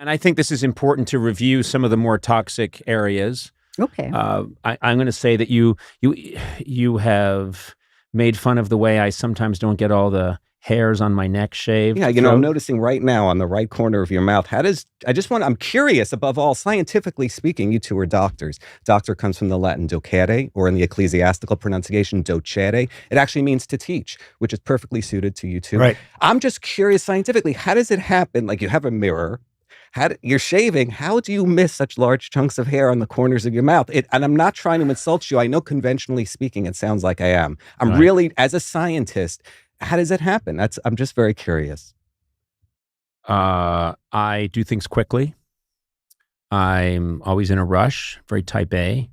And I think this is important to review some of the more toxic areas. Okay. I'm going to say that you have made fun of the way I sometimes don't get all the hairs on my neck shaved. Yeah, I'm noticing right now on the right corner of your mouth, I'm curious, above all, scientifically speaking, you two are doctors. Doctor comes from the Latin docere, or in the ecclesiastical pronunciation, docere. It actually means to teach, which is perfectly suited to you two. Right. I'm just curious scientifically, how does it happen? Like, you have a mirror, you're shaving, how do you miss such large chunks of hair on the corners of your mouth? And I'm not trying to insult you. I know conventionally speaking, it sounds like I am. I'm really, as a scientist, how does it happen? I'm just very curious. I do things quickly. I'm always in a rush, very type A.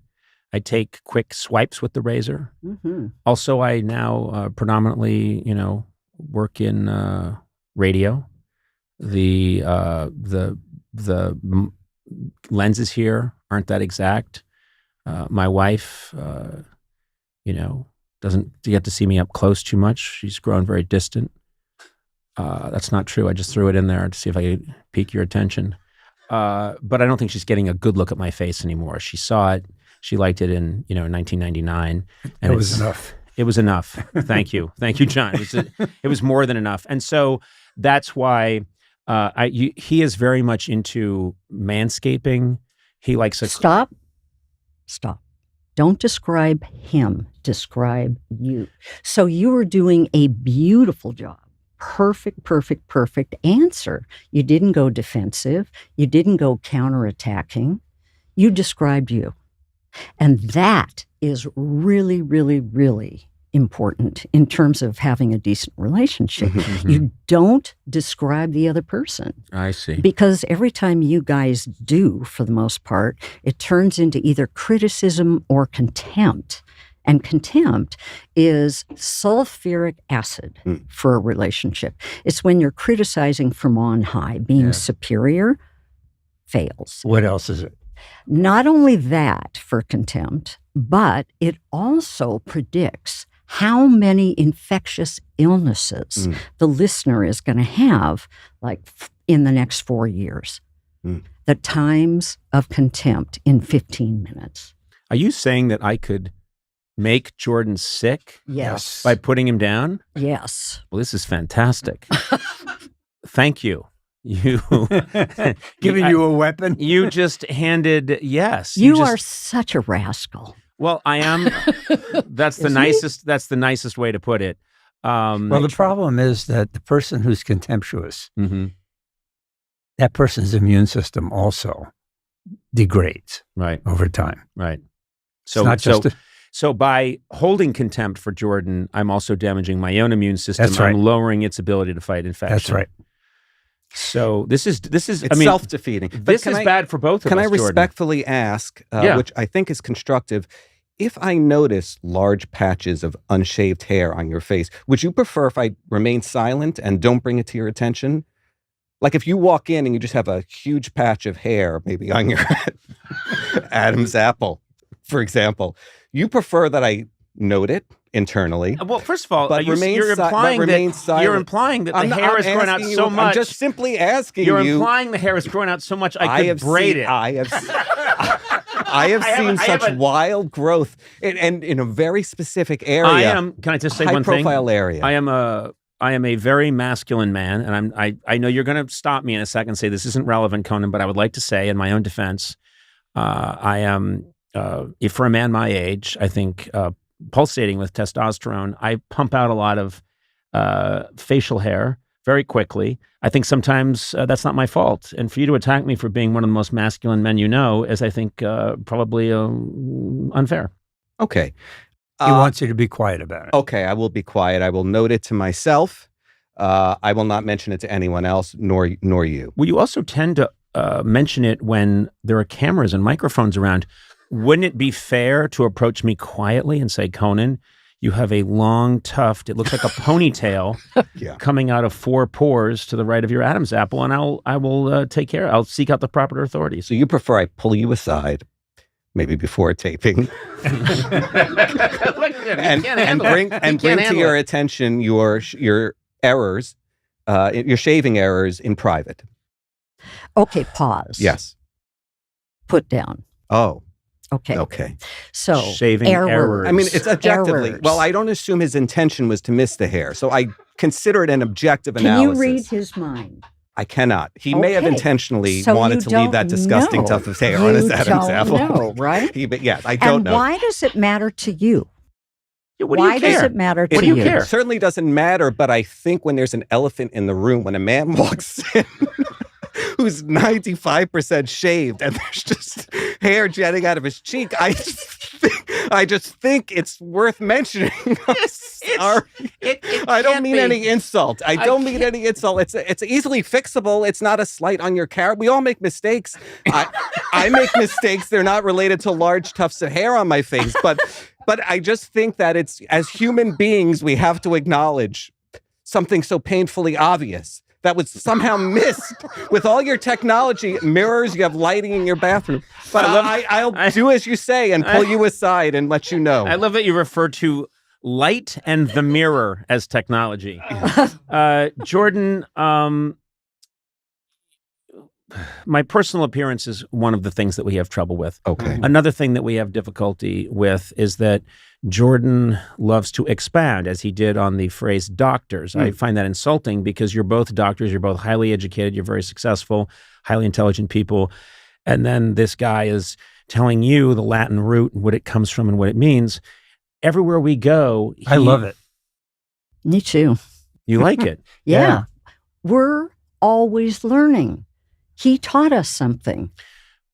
I take quick swipes with the razor. Mm-hmm. Also, I now predominantly, work in radio. The lenses here aren't that exact. My wife, doesn't get to see me up close too much. She's grown very distant. That's not true. I just threw it in there to see if I could pique your attention. But I don't think she's getting a good look at my face anymore. She saw it. She liked it in 1999. And it was enough. It was enough. Thank you. Thank you, John. It was more than enough. And so that's why he is very much into manscaping. He likes Stop. Don't describe him. Describe you. So you were doing a beautiful job. Perfect answer. You didn't go defensive. You didn't go counterattacking. You described you. And that is really, really, really important in terms of having a decent relationship. You don't describe the other person. I see. Because every time you guys do, for the most part, it turns into either criticism or contempt. And contempt is sulfuric acid for a relationship. It's when you're criticizing from on high, being superior, fails. What else is it? Not only that for contempt, but it also predicts how many infectious illnesses the listener is going to have, like in the next 4 years. The times of contempt in 15 minutes. Are you saying that I could make Jordan sick? Yes. By putting him down? Yes. Well, this is fantastic. Thank you. You giving you a weapon? You just handed, yes. You are such a rascal. Well, I am. That's the nicest. That's the nicest way to put it. Well, the problem is that the person who's contemptuous, that person's immune system also degrades over time. Right. So by holding contempt for Jordan, I'm also damaging my own immune system. That's right. I'm lowering its ability to fight infection. That's right. So this is. It's self-defeating. This is bad for both of us. Can I Jordan. respectfully ask, which I think is constructive, if I notice large patches of unshaved hair on your face, would you prefer if I remain silent and don't bring it to your attention? Like if you walk in and you just have a huge patch of hair, maybe on your Adam's apple, for example, you prefer that I note it internally? Well, first of all, you're implying that the hair is growing out so much. I'm just simply asking you. You're implying the hair is growing out so much I could braid it. I have seen such wild growth and in a very specific area. Can I just say one thing? High-profile area. I am a very masculine man, and I know you're going to stop me in a second and say this isn't relevant, Conan, but I would like to say in my own defense, I am, if for a man my age, I think pulsating with testosterone, I pump out a lot of facial hair very quickly. I think sometimes that's not my fault. And for you to attack me for being one of the most masculine men you know is, I think, probably unfair. Okay. He wants you to be quiet about it. Okay, I will be quiet. I will note it to myself. I will not mention it to anyone else, nor you. Well, you also tend to mention it when there are cameras and microphones around. Wouldn't it be fair to approach me quietly and say, Conan, you have a long tuft, it looks like a ponytail coming out of 4 pores to the right of your Adam's apple, and I will take care. I'll seek out the proper authorities. So you prefer I pull you aside, maybe before taping, and bring to your attention your errors, your shaving errors in private. Okay, pause. Yes. Put down. Oh. Okay. Okay. So shaving errors. I mean, it's objectively. Errors. Well, I don't assume his intention was to miss the hair, so I consider it an objective analysis. Can you read his mind? I cannot. He may have Okay. intentionally So wanted you to leave that don't disgusting know. tuft of hair on his You Adam's don't apple. know, right? Yes, I don't And know. why does it matter to you? What do Why you care? does it matter to What do you you? care? It certainly doesn't matter, but I think when there's an elephant in the room, when a man walks in who's 95% shaved and there's just hair jetting out of his cheek, I just think it's worth mentioning. Sorry. I don't mean any insult. I don't mean any insult. It's easily fixable. It's not a slight on your character. We all make mistakes. I make mistakes. They're not related to large tufts of hair on my face, but I just think that it's, as human beings, we have to acknowledge something so painfully obvious that was somehow missed with all your technology, mirrors, you have lighting in your bathroom. But I'll do as you say and pull you aside and let you know. I love that you refer to light and the mirror as technology. Jordan, my personal appearance is one of the things that we have trouble with. Okay. Another thing that we have difficulty with is that Jordan loves to expand, as he did on the phrase doctors. I find that insulting because you're both doctors, you're both highly educated, you're very successful, highly intelligent people. And then this guy is telling you the Latin root and what it comes from and what it means. Everywhere we go, I love it. Me too. You like it. Yeah. We're always learning. He taught us something.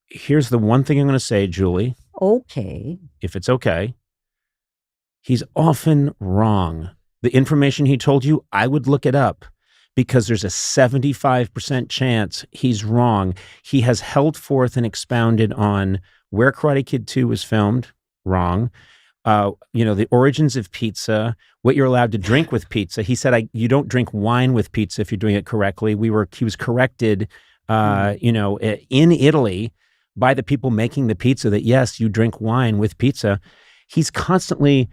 Here's the one thing I'm going to say, Julie. Okay. If it's okay. He's often wrong. The information he told you, I would look it up because there's a 75% chance he's wrong. He has held forth and expounded on where Karate Kid 2 was filmed, wrong. The origins of pizza, what you're allowed to drink with pizza. He said, you don't drink wine with pizza if you're doing it correctly. He was corrected, in Italy by the people making the pizza that, yes, you drink wine with pizza. He's constantly...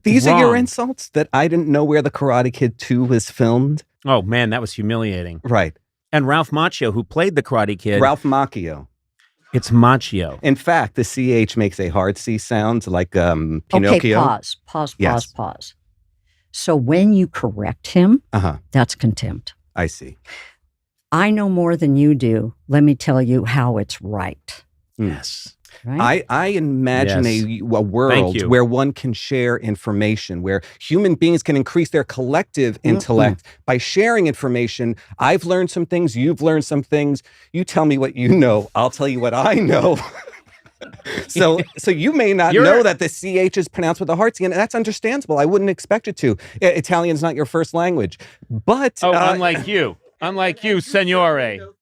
These wrong. are your insults? That I didn't know where the Karate Kid 2 was filmed? Oh, man, that was humiliating. Right. And Ralph Macchio, who played the Karate Kid. Ralph Macchio. It's Macchio. In fact, the CH makes a hard C sound like Pinocchio. Okay, pause. So when you correct him, that's contempt. I see. I know more than you do. Let me tell you how it's right. Yes. Right? I imagine a world where one can share information, where human beings can increase their collective intellect by sharing information. I've learned some things. You've learned some things. You tell me what you know. I'll tell you what I know. So you may not know that the CH is pronounced with a hard C, and that's understandable. I wouldn't expect it to. Italian's not your first language. But unlike you. Unlike you, signore.